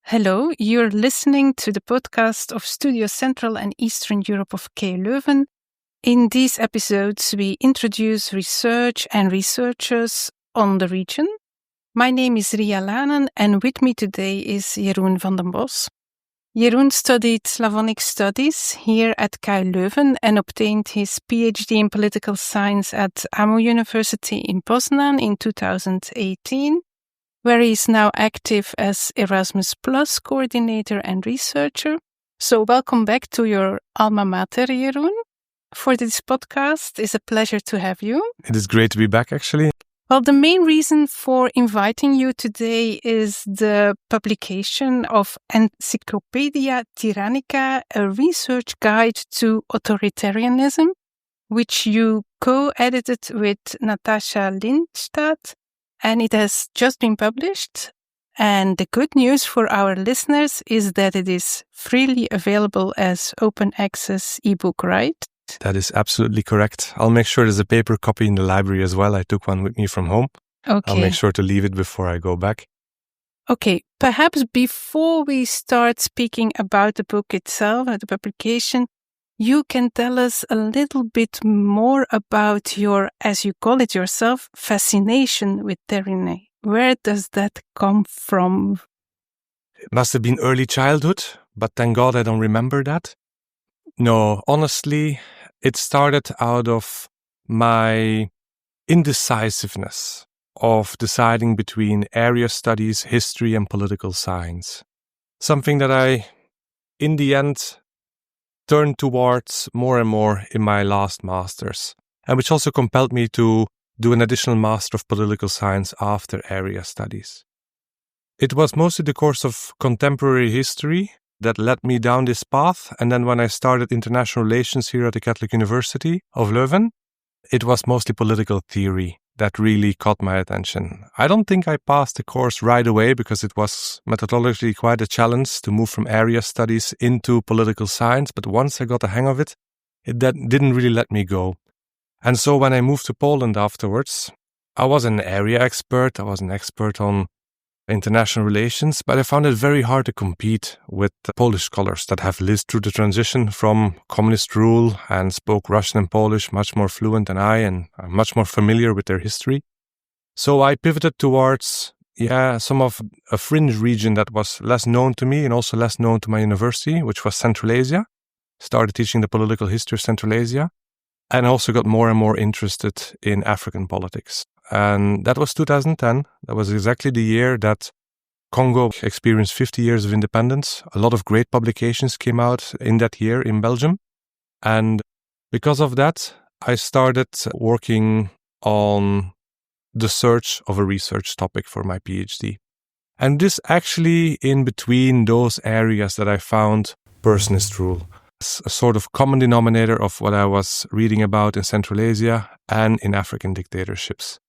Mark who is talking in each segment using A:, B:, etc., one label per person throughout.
A: Hello, you're listening to the podcast of Studio Central and Eastern Europe of KU Leuven. In these episodes, we introduce research and researchers on the region. My name is Ria Laenen, and with me today is Jeroen van den Bosch. Jeroen studied Slavonic Studies here at KU Leuven and obtained his PhD in Political Science at AMU University in Poznan in 2018. Where he is now active as Erasmus Plus coordinator and researcher. So welcome back to your alma mater, Jeroen. For this podcast, it's a pleasure to have you.
B: It is great to be back, actually.
A: Well, the main reason for inviting you today is the publication of Encyclopedia Tyrannica, a research guide to authoritarianism, which you co-edited with Natasha Lindstad. And it has just been published. And the good news for our listeners is that it is freely available as open access ebook, right?
B: That is absolutely correct. I'll make sure there's a paper copy in the library as well. I took one with me from home.
A: Okay.
B: I'll make sure to leave it before I go back.
A: Okay, perhaps before we start speaking about the book itself, the publication, you can tell us a little bit more about your, as you call it yourself, fascination with tyranny. Where does that come from?
B: It must have been early childhood, but thank God I don't remember that. No, honestly, it started out of my indecisiveness of deciding between area studies, history, and political science. Something that I, in the end, turned towards more and more in my last master's, and which also compelled me to do an additional master of political science after area studies. It was mostly the course of contemporary history that led me down this path, and then when I started international relations here at the Catholic University of Leuven, it was mostly political theory that really caught my attention. I don't think I passed the course right away because it was methodologically quite a challenge to move from area studies into political science, but once I got the hang of it, that didn't really let me go. And so when I moved to Poland afterwards, I was an area expert, I was an expert on international relations, but I found it very hard to compete with the Polish scholars that have lived through the transition from communist rule and spoke Russian and Polish much more fluent than I, and I'm much more familiar with their history. So I pivoted towards, some of a fringe region that was less known to me and also less known to my university, which was Central Asia. Started teaching the political history of Central Asia, and also got more and more interested in African politics. And that was 2010. That was exactly the year that Congo experienced 50 years of independence. A lot of great publications came out in that year in Belgium. And because of that, I started working on the search of a research topic for my PhD. And this actually in between those areas that I found personist rule, a sort of common denominator of what I was reading about in Central Asia and in African dictatorships.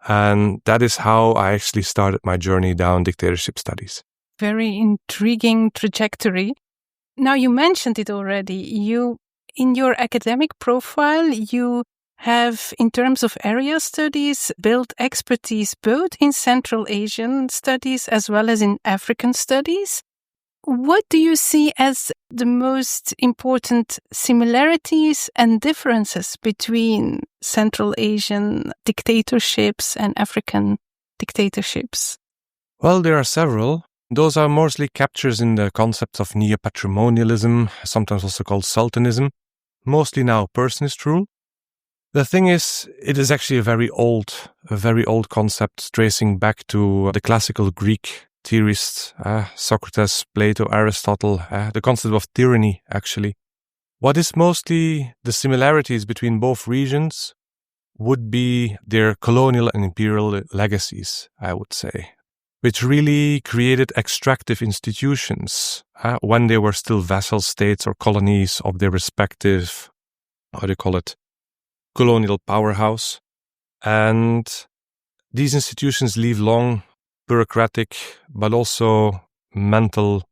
B: And that is how I actually started my journey down dictatorship studies.
A: Very intriguing trajectory. Now, you mentioned it already. In your academic profile, you have, in terms of area studies, built expertise both in Central Asian studies as well as in African studies. What do you see as the most important similarities and differences between Central Asian dictatorships and African dictatorships?
B: Well, there are several. Those are mostly captures in the concepts of neo-patrimonialism, sometimes also called sultanism, mostly now personist rule. The thing is, it is actually a very old concept tracing back to the classical Greek theorists, Socrates, Plato, Aristotle, the concept of tyranny, actually. What is mostly the similarities between both regions would be their colonial and imperial legacies, I would say, which really created extractive institutions when they were still vassal states or colonies of their respective, colonial powerhouse. And these institutions leave long bureaucratic, but also mental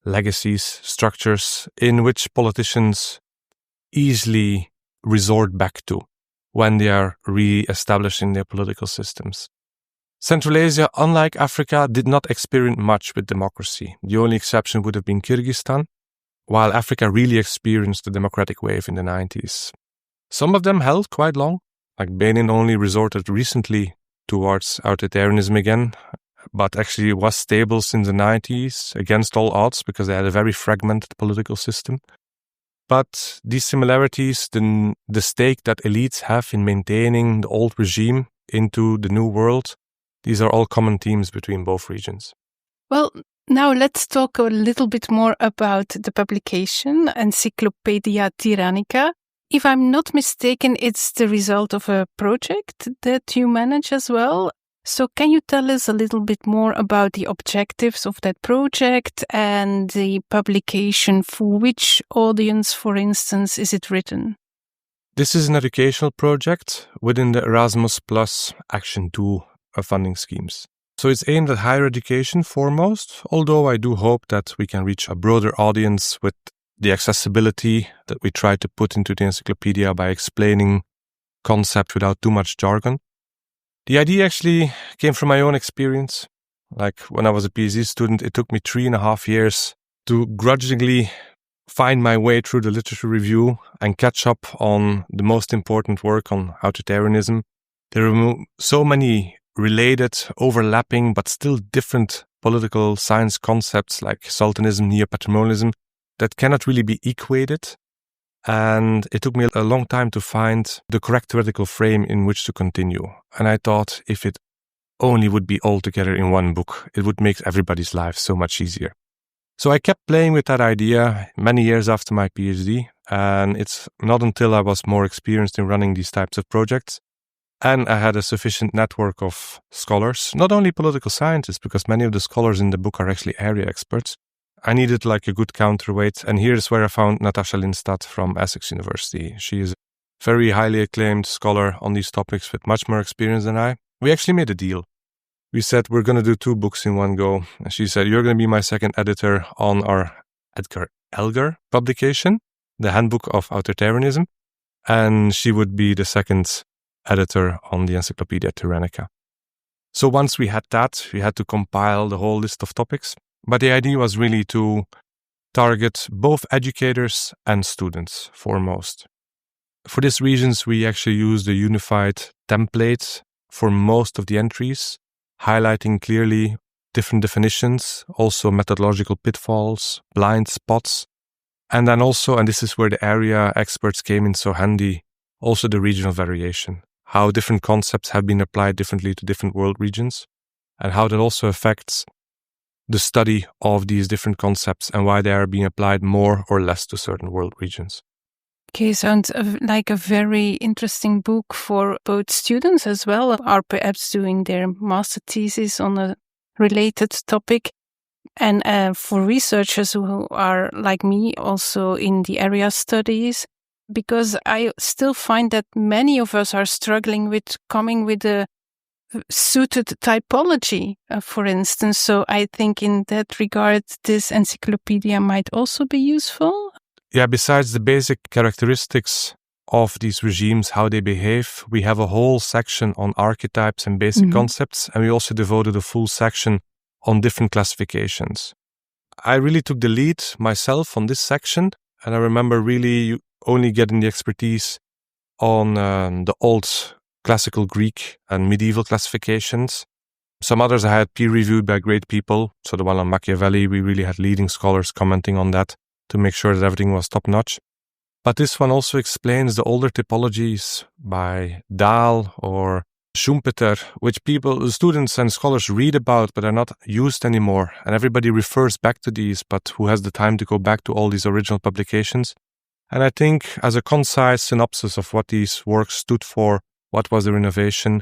B: legacies, structures in which politicians easily resort back to when they are re-establishing their political systems. Central Asia, unlike Africa, did not experiment much with democracy. The only exception would have been Kyrgyzstan, while Africa really experienced the democratic wave in the 90s. Some of them held quite long, like Benin only resorted recently towards authoritarianism again, but actually was stable since the 90s against all odds because they had a very fragmented political system. But these similarities, the stake that elites have in maintaining the old regime into the new world, these are all common themes between both regions.
A: Well, now let's talk a little bit more about the publication, Encyclopedia Tyrannica. If I'm not mistaken, it's the result of a project that you manage as well. So can you tell us a little bit more about the objectives of that project and the publication? For which audience, for instance, is it written?
B: This is an educational project within the Erasmus Plus Action 2 funding schemes. So it's aimed at higher education foremost, although I do hope that we can reach a broader audience with the accessibility that we try to put into the encyclopedia by explaining concepts without too much jargon. The idea actually came from my own experience. Like when I was a PhD student, it took me 3.5 years to grudgingly find my way through the literature review and catch up on the most important work on authoritarianism. There are so many related, overlapping, but still different political science concepts like sultanism, neo-patrimonialism that cannot really be equated. And it took me a long time to find the correct theoretical frame in which to continue. And I thought if it only would be all together in one book, it would make everybody's life so much easier. So I kept playing with that idea many years after my PhD. And it's not until I was more experienced in running these types of projects and I had a sufficient network of scholars, not only political scientists, because many of the scholars in the book are actually area experts. I needed like a good counterweight. And here's where I found Natasha Lindstad from Essex University. She is a very highly acclaimed scholar on these topics with much more experience than I. We actually made a deal. We said, we're going to do 2 books in one go. And she said, you're going to be my second editor on our Edgar Elgar publication, the Handbook of Authoritarianism. And she would be the second editor on the Encyclopedia Tyrannica. So once we had that, we had to compile the whole list of topics. But the idea was really to target both educators and students foremost. For these reasons, we actually used a unified template for most of the entries, highlighting clearly different definitions, also methodological pitfalls, blind spots, and then also, and this is where the area experts came in so handy, also the regional variation, how different concepts have been applied differently to different world regions, and how that also affects the study of these different concepts and why they are being applied more or less to certain world regions.
A: Okay, sounds like a very interesting book for both students as well, are perhaps doing their master thesis on a related topic, and for researchers who are like me also in the area studies, because I still find that many of us are struggling with coming with a suited typology, for instance. So I think in that regard, this encyclopedia might also be useful.
B: Yeah, besides the basic characteristics of these regimes, how they behave, we have a whole section on archetypes and basic concepts, and we also devoted a full section on different classifications. I really took the lead myself on this section, and I remember really only getting the expertise on the old classical Greek and medieval classifications. Some others I had peer-reviewed by great people. So the one on Machiavelli, we really had leading scholars commenting on that to make sure that everything was top-notch. But this one also explains the older typologies by Dahl or Schumpeter, which people, students and scholars read about but are not used anymore. And everybody refers back to these, but who has the time to go back to all these original publications? And I think as a concise synopsis of what these works stood for, what was their innovation,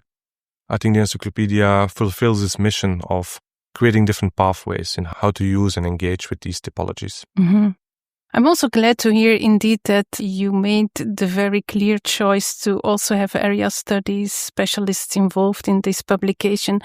B: I think the encyclopedia fulfills its mission of creating different pathways in how to use and engage with these typologies.
A: Mm-hmm. I'm also glad to hear indeed that you made the very clear choice to also have area studies specialists involved in this publication.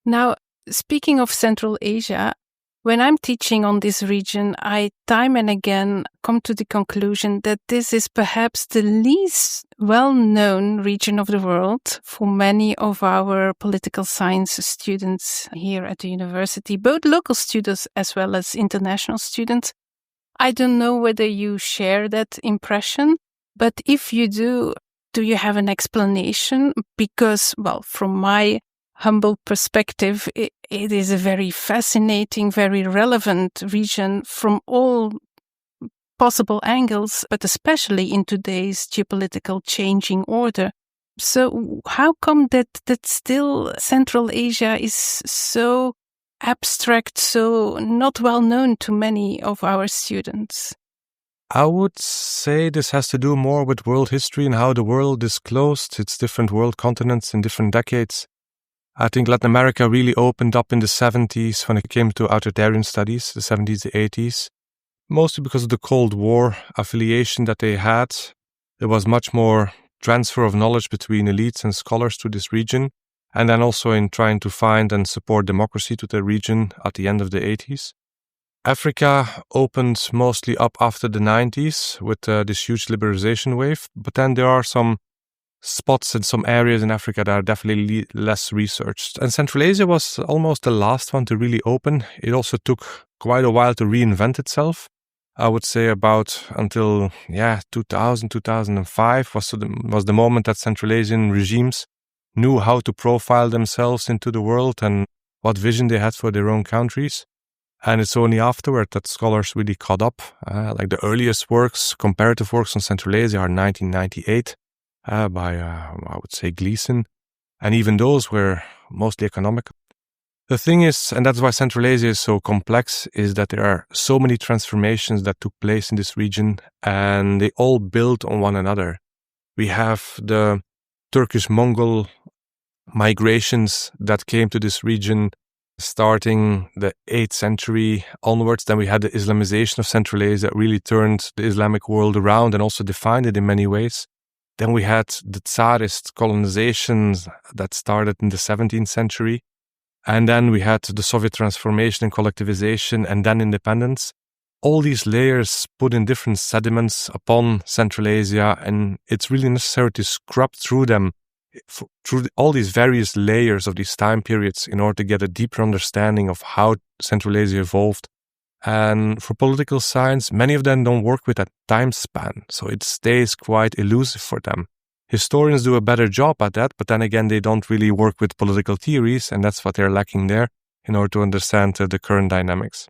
A: Now, speaking of Central Asia, When I'm teaching on this region, I time and again come to the conclusion that this is perhaps the least well-known region of the world for many of our political science students here at the university, both local students as well as international students. I don't know whether you share that impression, but if you do you have an explanation? Because, well, from my humble perspective, it is a very fascinating, very relevant region from all possible angles, but especially in today's geopolitical changing order. So how come that still Central Asia is so abstract, so not well known to many of our students?
B: I would say this has to do more with world history and how the world is closed. It's different world continents in different decades. I think Latin America really opened up in the 70s when it came to authoritarian studies, the 70s, the 80s, mostly because of the Cold War affiliation that they had. There was much more transfer of knowledge between elites and scholars to this region, and then also in trying to find and support democracy to the region at the end of the 80s. Africa opened mostly up after the 90s with this huge liberalization wave, but then there are some spots in some areas in Africa that are definitely less researched. And Central Asia was almost the last one to really open. It also took quite a while to reinvent itself. I would say about until 2000, 2005 was the moment that Central Asian regimes knew how to profile themselves into the world and what vision they had for their own countries. And it's only afterward that scholars really caught up. Like the earliest works, comparative works on Central Asia are 1998. By, I would say, Gleason. And even those were mostly economic. The thing is, and that's why Central Asia is so complex, is that there are so many transformations that took place in this region, and they all build on one another. We have the Turkish-Mongol migrations that came to this region starting the 8th century onwards. Then we had the Islamization of Central Asia that really turned the Islamic world around and also defined it in many ways. Then we had the Tsarist colonizations that started in the 17th century. And then we had the Soviet transformation and collectivization and then independence. All these layers put in different sediments upon Central Asia, and it's really necessary to scrub through them, through all these various layers of these time periods in order to get a deeper understanding of how Central Asia evolved. And for political science, many of them don't work with that time span, so it stays quite elusive for them. Historians do a better job at that, but then again, they don't really work with political theories, and that's what they're lacking there in order to understand the current dynamics.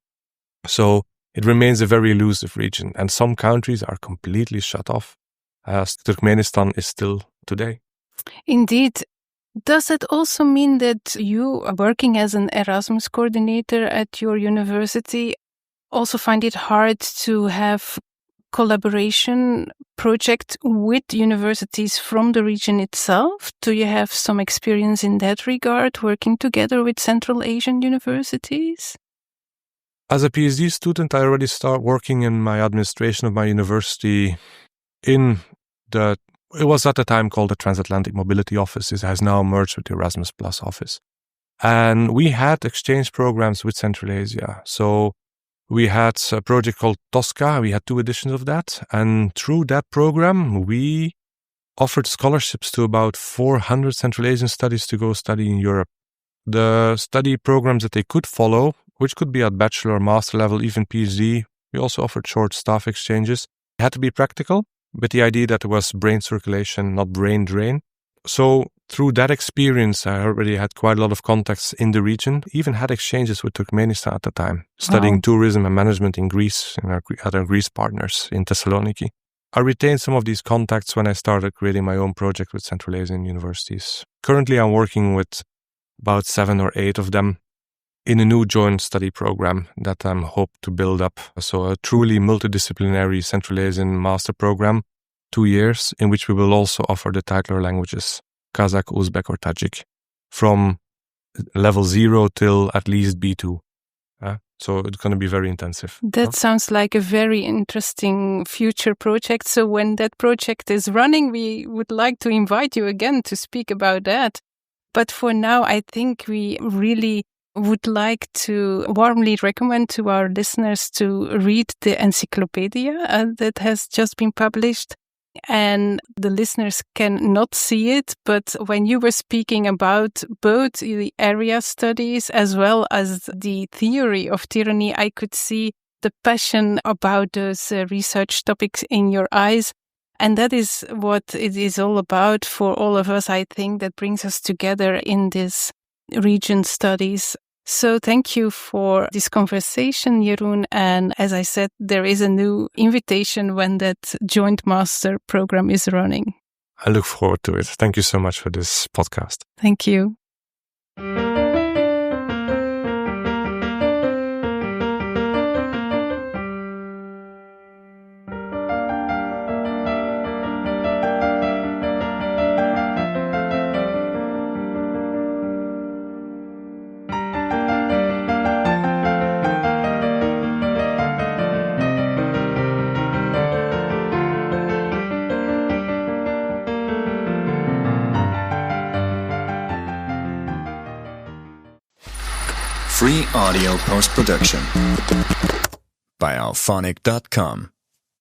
B: So it remains a very elusive region, and some countries are completely shut off, as Turkmenistan is still today.
A: Indeed. Does it also mean that you are working as an Erasmus coordinator at your university also find it hard to have collaboration project with universities from the region itself? Do you have some experience in that regard, working together with Central Asian universities?
B: As a PhD student, I already start working in my administration of my university in it was at the time called the Transatlantic Mobility Office. It has now merged with the Erasmus Plus office. And we had exchange programs with Central Asia. So we had a project called Tosca. We had 2 editions of that. And through that program, we offered scholarships to about 400 Central Asian studies to go study in Europe. The study programs that they could follow, which could be at bachelor or master level, even PhD, we also offered short staff exchanges. It had to be practical, with the idea that there was brain circulation, not brain drain. So through that experience, I already had quite a lot of contacts in the region, even had exchanges with Turkmenistan at the time, studying tourism and management in Greece and our other Greece partners in Thessaloniki. I retained some of these contacts when I started creating my own project with Central Asian universities. Currently, I'm working with about 7 or 8 of them in a new joint study program that I hope to build up. So a truly multidisciplinary Central Asian master program, 2 years, in which we will also offer the titular languages, Kazakh, Uzbek or Tajik, from level 0 till at least B2. So it's going to be very intensive.
A: That sounds like a very interesting future project. So when that project is running, we would like to invite you again to speak about that. But for now, I think we really would like to warmly recommend to our listeners to read the Encyclopedia that has just been published. And the listeners can not see it, but when you were speaking about both the area studies as well as the theory of tyranny, I could see the passion about those research topics in your eyes. And that is what it is all about for all of us, I think, that brings us together in this region studies. So thank you for this conversation, Jeroen. And as I said, there is a new invitation when that joint master program is running.
B: I look forward to it. Thank you so much for this podcast.
A: Thank you.
C: Free audio post-production by alphonic.com.